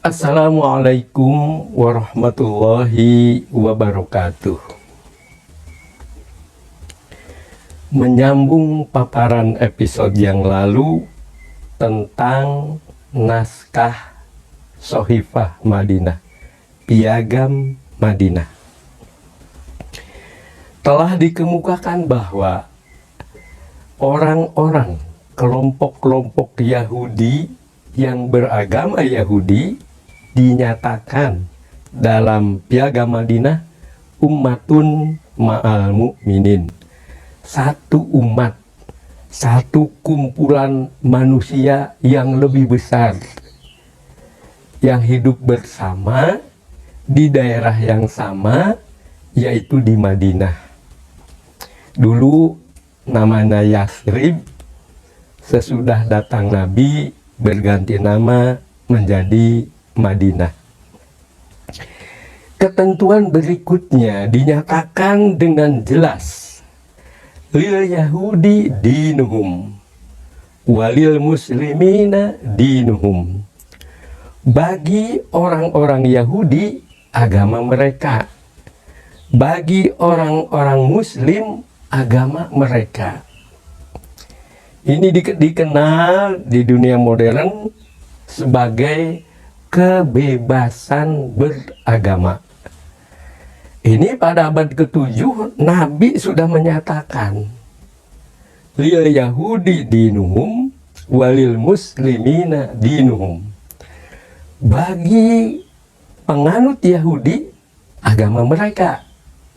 Assalamualaikum warahmatullahi wabarakatuh. Menyambung paparan episode yang lalu tentang naskah Shohifah Madinah, Piagam Madinah, telah dikemukakan bahwa orang-orang kelompok-kelompok Yahudi yang beragama Yahudi dinyatakan dalam Piagam Madinah ummatun ma'al mu'minin, satu umat, satu kumpulan manusia yang lebih besar yang hidup bersama di daerah yang sama, yaitu di Madinah. Dulu namanya Yasrib, sesudah datang Nabi berganti nama menjadi Madinah. Ketentuan berikutnya dinyatakan dengan jelas, lil Yahudi dinuhum walil muslimina dinuhum. Bagi orang-orang Yahudi agama mereka, bagi orang-orang Muslim agama mereka. Ini dikenal di dunia modern sebagai kebebasan beragama. Ini pada abad ke-7 Nabi sudah menyatakan, lil Yahudi dinuhum walil muslimina dinuhum. Bagi penganut Yahudi agama mereka,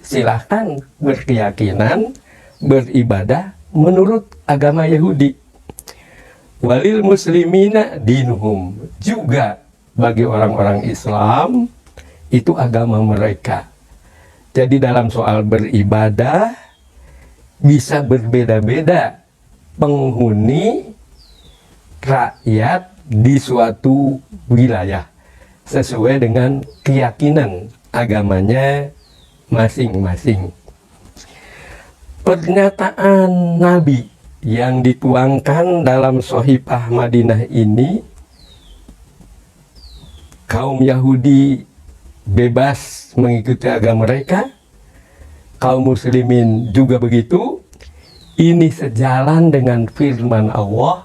silahkan berkeyakinan, beribadah menurut agama Yahudi. Walil muslimina dinuhum, juga bagi orang-orang Islam itu agama mereka. Jadi dalam soal beribadah bisa berbeda-beda penghuni rakyat di suatu wilayah sesuai dengan keyakinan agamanya masing-masing. Pernyataan Nabi yang dituangkan dalam Shohifah Madinah ini, kaum Yahudi bebas mengikuti agama mereka, kaum muslimin juga begitu. Ini sejalan dengan firman Allah,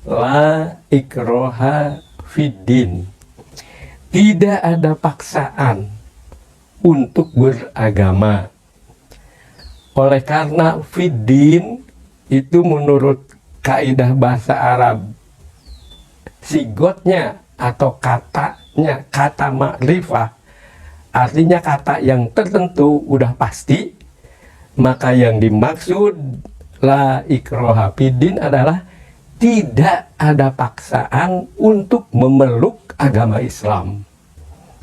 la ikroha fiddin. Tidak ada paksaan untuk beragama. Oleh karena fiddin itu menurut kaidah bahasa Arab, sigotnya atau katanya, kata makrifah, artinya kata yang tertentu udah pasti, maka yang dimaksud la ikroha fiddin adalah tidak ada paksaan untuk memeluk agama Islam.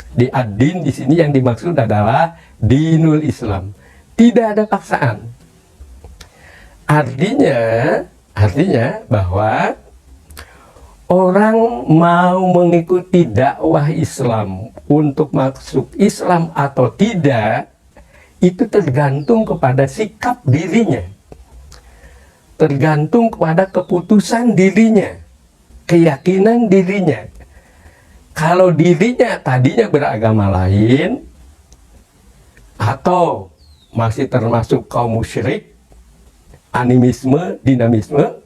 Di ad-din di sini yang dimaksud adalah dinul Islam. Tidak ada paksaan. Artinya bahwa orang mau mengikuti dakwah Islam untuk masuk Islam atau tidak, itu tergantung kepada sikap dirinya, tergantung kepada keputusan dirinya, keyakinan dirinya. Kalau dirinya tadinya beragama lain atau masih termasuk kaum musyrik, animisme, dinamisme,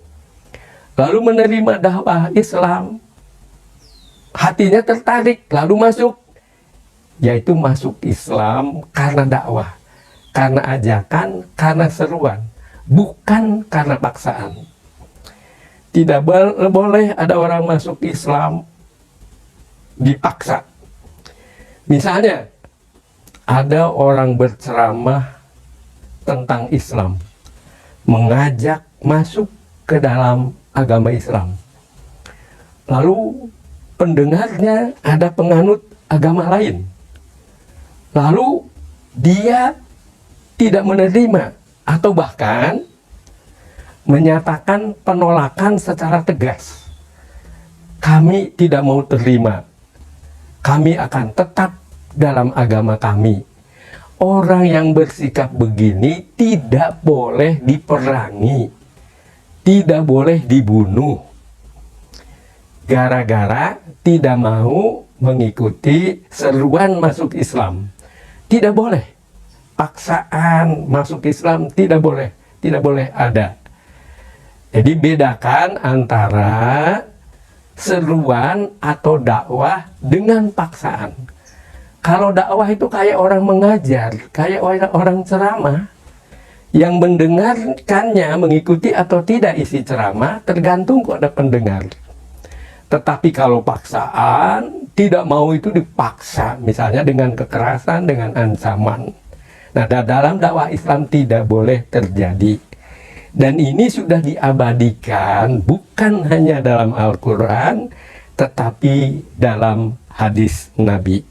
lalu menerima dakwah Islam, hatinya tertarik, lalu masuk, yaitu masuk Islam karena dakwah, karena ajakan, karena seruan, bukan karena paksaan. Tidak boleh ada orang masuk Islam dipaksa. Misalnya, ada orang berceramah tentang Islam, mengajak masuk ke dalam agama Islam. Lalu pendengarnya ada penganut agama lain. Lalu dia tidak menerima atau bahkan menyatakan penolakan secara tegas. Kami tidak mau terima. Kami akan tetap dalam agama kami. Orang yang bersikap begini tidak boleh diperangi, tidak boleh dibunuh, gara-gara tidak mau mengikuti seruan masuk Islam. Tidak boleh. Paksaan masuk Islam tidak boleh ada. Jadi bedakan antara seruan atau dakwah dengan paksaan. Kalau dakwah itu kayak orang mengajar, kayak orang ceramah, yang mendengarkannya mengikuti atau tidak isi ceramah tergantung kepada pendengar. Tetapi kalau paksaan, tidak mau itu dipaksa, misalnya dengan kekerasan, dengan ancaman. Nah, dalam dakwah Islam tidak boleh terjadi. Dan ini sudah diabadikan bukan hanya dalam Al-Quran, tetapi dalam hadis Nabi.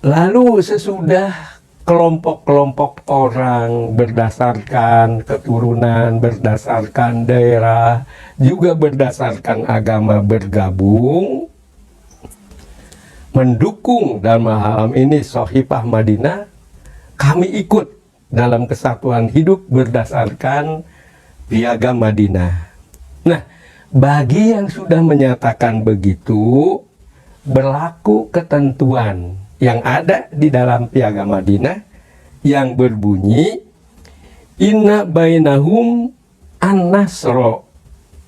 Lalu sesudah kelompok-kelompok orang berdasarkan keturunan, berdasarkan daerah, juga berdasarkan agama bergabung, mendukung dalam hal ini Sohibah Madinah, kami ikut dalam kesatuan hidup berdasarkan Piagam Madinah. Nah, bagi yang sudah menyatakan begitu, berlaku ketentuan yang ada di dalam Piagam Madinah yang berbunyi, inna bainahum an-nasro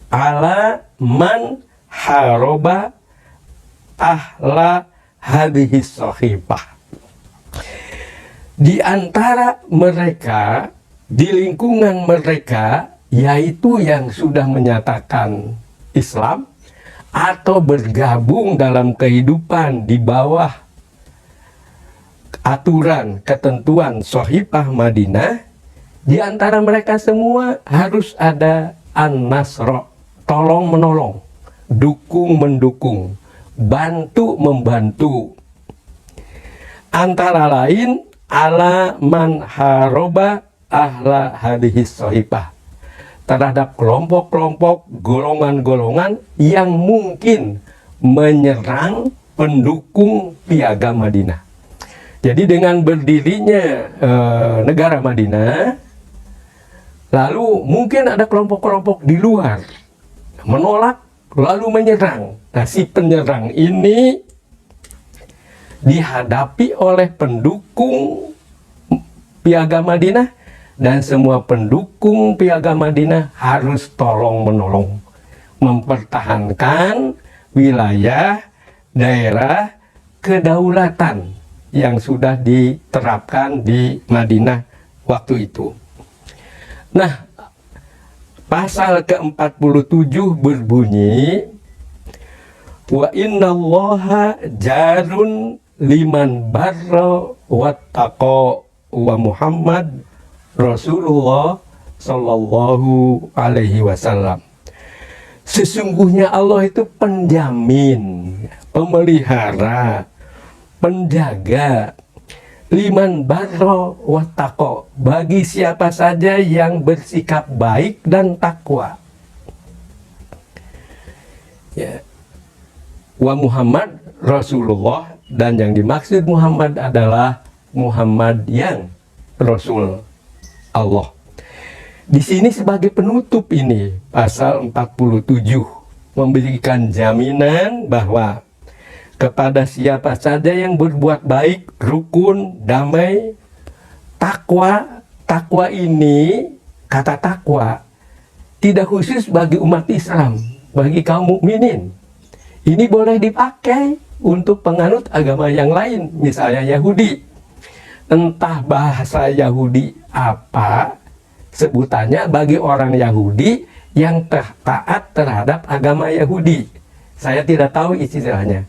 ala man haroba ahla hadhis sohibah. Di antara mereka, di lingkungan mereka, yaitu yang sudah menyatakan Islam atau bergabung dalam kehidupan di bawah aturan ketentuan Sohibah Madinah, di antara mereka semua harus ada an-nasro, tolong menolong, dukung mendukung, bantu membantu. Antara lain ala man haroba ahla hadhis sohibah, terhadap kelompok-kelompok, golongan-golongan yang mungkin menyerang pendukung Piagam Madinah. Jadi dengan berdirinya negara Madinah, lalu mungkin ada kelompok-kelompok di luar menolak lalu menyerang. Nah, si penyerang ini dihadapi oleh pendukung Piagam Madinah, dan semua pendukung Piagam Madinah harus tolong menolong mempertahankan wilayah, daerah, kedaulatan yang sudah diterapkan di Madinah waktu itu. Nah, pasal ke-47 berbunyi, wa innallaha jarun liman barra wattaqa wa Muhammad Rasulullah Sallallahu Alaihi Wasallam. Sesungguhnya Allah itu penjamin, pemelihara, penjaga liman barra wattaqa, bagi siapa saja yang bersikap baik dan takwa. Ya. Wa Muhammad Rasulullah, dan yang dimaksud Muhammad adalah Muhammad yang Rasul Allah. Di sini sebagai penutup ini, pasal 47 memberikan jaminan bahwa kepada siapa saja yang berbuat baik, rukun, damai, takwa. Takwa ini, kata takwa, tidak khusus bagi umat Islam, bagi kaum mukminin. Ini boleh dipakai untuk penganut agama yang lain, misalnya Yahudi. Entah bahasa Yahudi apa sebutannya bagi orang Yahudi yang taat terhadap agama Yahudi. Saya tidak tahu istilahnya.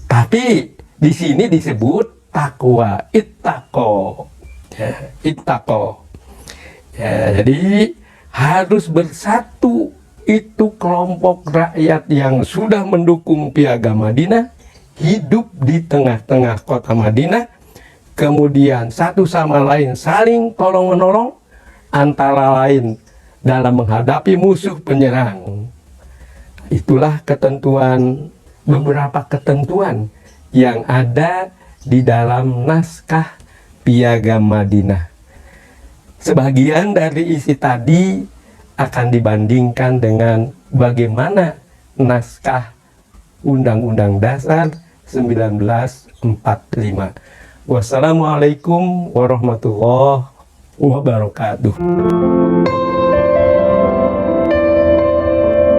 Tapi di sini disebut takwa, ittaqo. Ya, ittaqo. Ya, jadi harus bersatu itu kelompok rakyat yang sudah mendukung Piagam Madinah, hidup di tengah-tengah kota Madinah, kemudian satu sama lain saling tolong-menolong, antara lain dalam menghadapi musuh penyerang. Itulah ketentuan, beberapa ketentuan yang ada di dalam naskah Piagam Madinah. Sebagian dari isi tadi akan dibandingkan dengan bagaimana naskah Undang-Undang Dasar 1945. Wassalamualaikum warahmatullahi wabarakatuh.